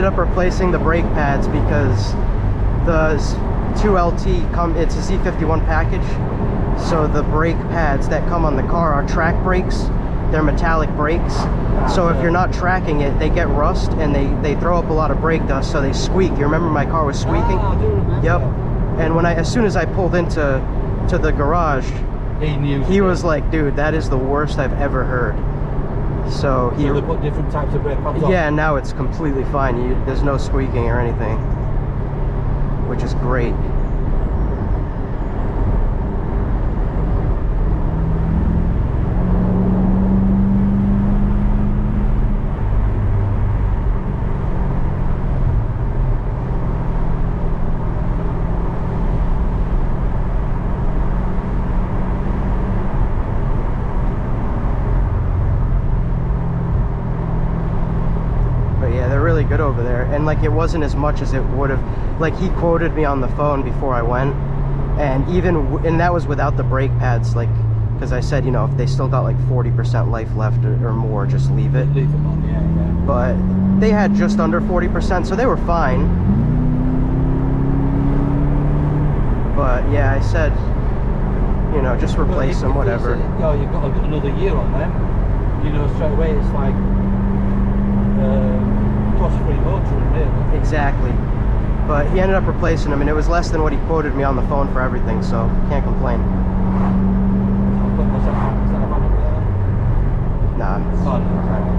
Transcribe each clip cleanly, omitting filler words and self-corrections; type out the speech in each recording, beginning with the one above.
ended up replacing the brake pads because the 2LT it's a Z51 package, so the brake pads that come on the car are track brakes. They're metallic brakes, so if you're not tracking it, they get rust and they throw up a lot of brake dust, so they squeak. You remember my car was squeaking? I do remember. Yep. And when as soon as I pulled into the garage, he was like, dude, that is the worst I've ever heard. So they put different types of brake pads on? Yeah, now it's completely fine. There's no squeaking or anything, which is great. Good over there, and like it wasn't as much as it would have. Like he quoted me on the phone before I went, and that was without the brake pads, like, because I said, you know, if they still got like 40% life left or more, just leave it. Leave them on, yeah. But they had just under 40%, so they were fine. But yeah, I said, you know, just replace them, whatever. Oh, you've got another year on them, you know, straight away it's like cost-free motoring, really. Exactly. But he ended up replacing them, and it was less than what he quoted me on the phone for everything, so can't complain. Was that a van up there? Nah. Oh, no, right.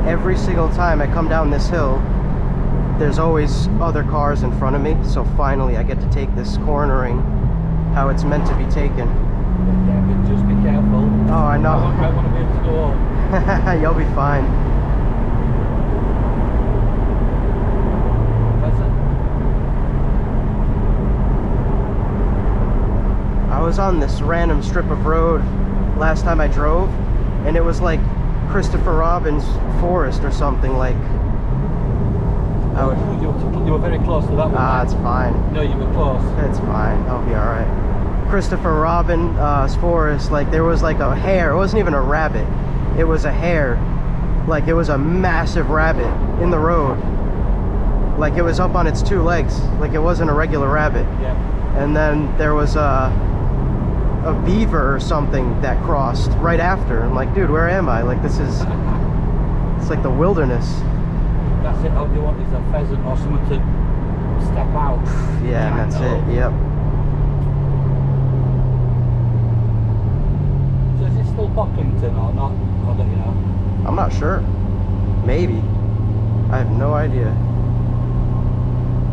Every single time I come down this hill, there's always other cars in front of me, so finally I get to take this cornering how it's meant to be taken. Yeah, but just be careful. Oh, I know. I want to be able to go home. You'll be fine. I was on this random strip of road last time I drove, and it was like Christopher Robin's forest or something. Like you were very close to that one. Ah, it's fine. No, you were close. It's fine. I'll be all right. Christopher Robin's forest. Like there was like a hare. It wasn't even a rabbit. It was a hare. Like it was a massive rabbit in the road. Like it was up on its 2 legs. Like it wasn't a regular rabbit. Yeah. And then there was a beaver or something that crossed right after. I'm like, dude, where am I? Like this is, it's like the wilderness. That's it. All you want is a pheasant or something to step out. Yeah, and that's it. Yep. So is it still Pocklington or not? Or don't you know? I'm not sure. Maybe. I have no idea.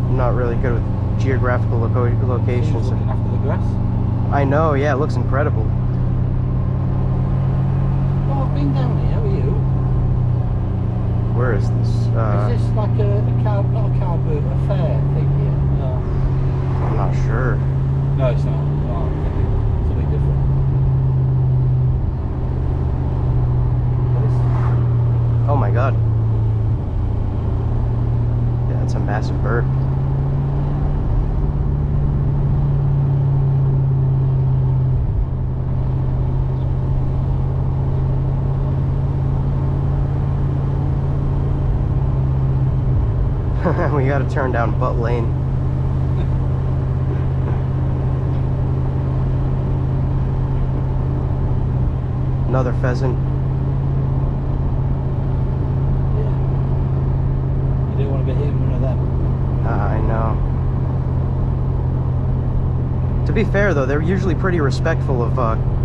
I'm not really good with geographical locations. Someone's looking after the grass. I know, yeah, it looks incredible. Oh, I've been down here, have you? Where is this? Is this like a car, not a car boot, a fair thing here? No. I'm not sure. No, it's not. No, I think it's something different. Oh my god. Yeah, that's a massive bird. We gotta turn down Butt Lane. Another pheasant. Yeah. You don't want to be hitting one of them. I know. To be fair though, they're usually pretty respectful of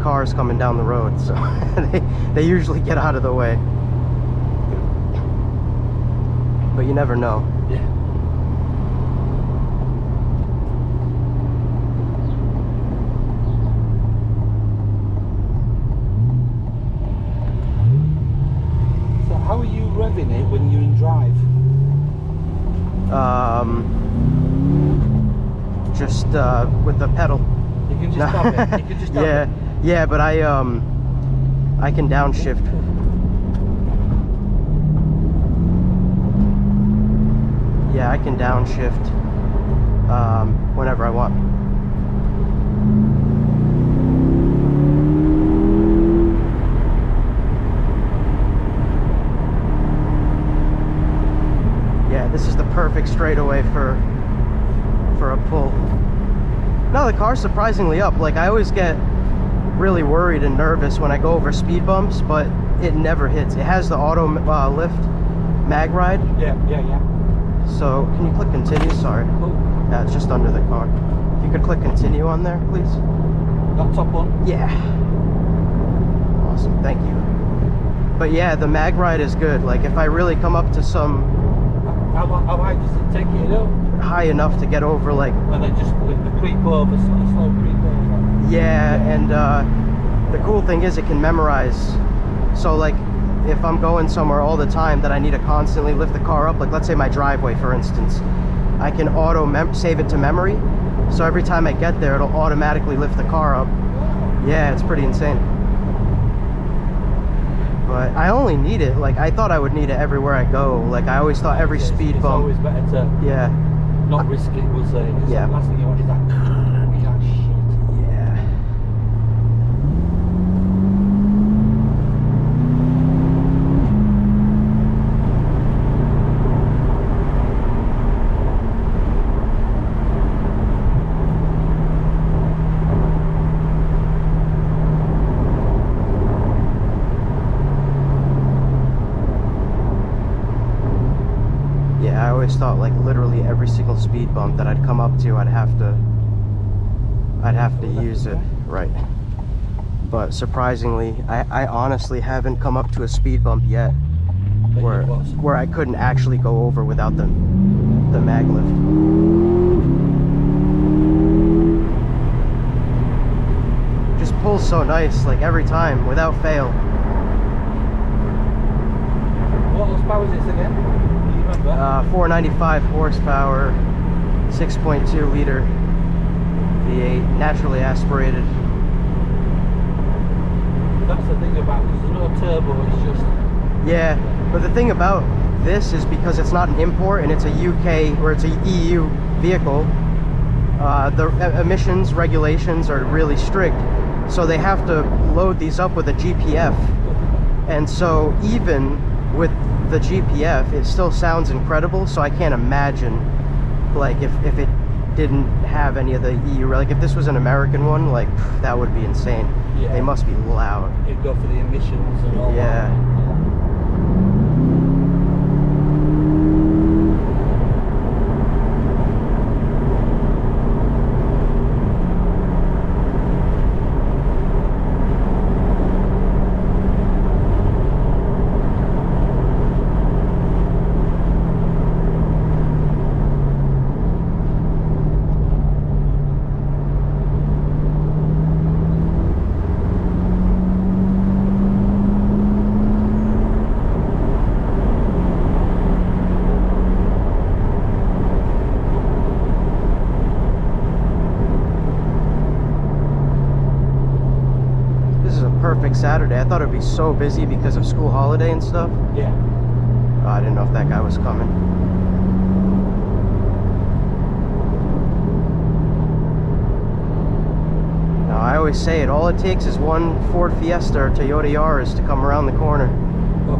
cars coming down the road, so they usually get out of the way. But you never know. Yeah. How are you revving it when you're in drive? Just with the pedal. You can just stop it. You can just stop Yeah, it. yeah, but I can downshift. Yeah, I can downshift whenever I want. Yeah, this is the perfect straightaway for a pull. No, the car's surprisingly up. Like, I always get really worried and nervous when I go over speed bumps, but it never hits. It has the auto lift mag ride. Yeah. So, can you click continue? Sorry. Oh, Yeah, it's just under the car. If you could click continue on there, please. that top one. Yeah. Awesome, thank you. But yeah, the mag ride is good. Like, if I really come up to some How high does it take it up? high enough to get over, like, And then just the creep over, slow creep over. yeah, and the cool thing is it can memorize. So, like, if I'm going somewhere all the time that I need to constantly lift the car up, like let's say my driveway, for instance, I can save it to memory. So every time I get there, it'll automatically lift the car up. Yeah, it's pretty insane. But I only need it, like, I thought I would need it everywhere I go. Like, I always thought every speed It's bump. always better to Yeah. not risk it, we'll say. Yeah. The last thing you want is that shit. Yeah. I always thought, like, literally every single speed bump that I'd come up to, I'd have to use it, right? But surprisingly, I honestly haven't come up to a speed bump yet where I couldn't actually go over without the mag lift. Just pulls so nice, like, every time without fail. What horsepower is this again? 495 horsepower, 6.2 liter V8, naturally aspirated. That's the thing about it, there's no turbo, it's just... Yeah, but the thing about this is because it's not an import and it's a UK or it's a EU vehicle, the emissions regulations are really strict, so they have to load these up with a GPF, and so even with the GPF, it still sounds incredible. So I can't imagine, like, if it didn't have any of the EU, like if this was an American one, like, that would be insane. Yeah. They must be loud. It'd go for the emissions and all Yeah. that. Perfect Saturday. I thought it'd be so busy because of school holiday and stuff. Yeah. I didn't know if that guy was coming. Now, I always say it, all it takes is one Ford Fiesta or Toyota Yaris to come around the corner. Oh.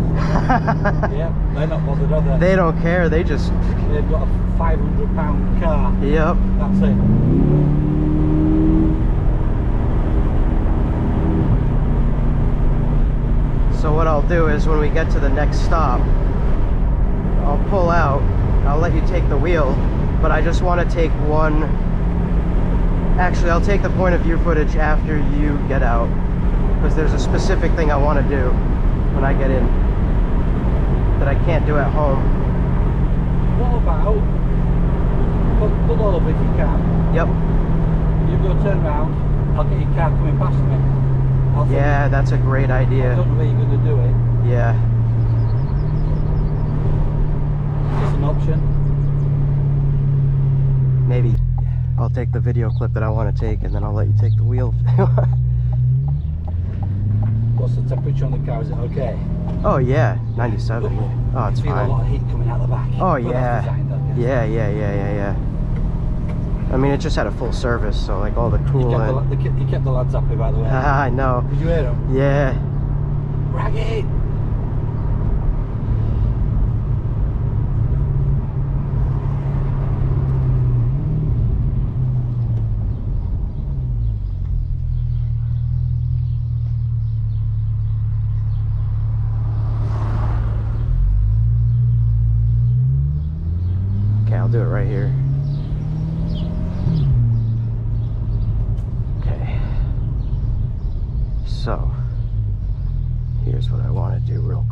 Yeah, they're not bothered, are they? They don't care, they just... They've got a £500 car. Yep. That's it. So what I'll do is when we get to the next stop, I'll pull out, I'll let you take the wheel, but I just want to take one, actually I'll take the point of view footage after you get out, because there's a specific thing I want to do when I get in that I can't do at home. What about, pull over if you can. Yep. You go turn round, I'll get your car coming past me. Yeah, that's a great idea. I don't know where you're going to do it. Yeah. take the video clip that I want to take, and then I'll let you take the wheel. What's the temperature on the car? Is it okay? Oh yeah, 97. Oh, it's You feel fine. a lot of heat coming out the back. Oh Well, yeah. that's designed, I guess. Yeah. I mean, it just had a full service, so like all the coolant. You kept the lads happy, by the way. I know. Did you hear them? Yeah. Rag it! Okay, I'll do it right here. Okay. So, here's what I want to do real quick.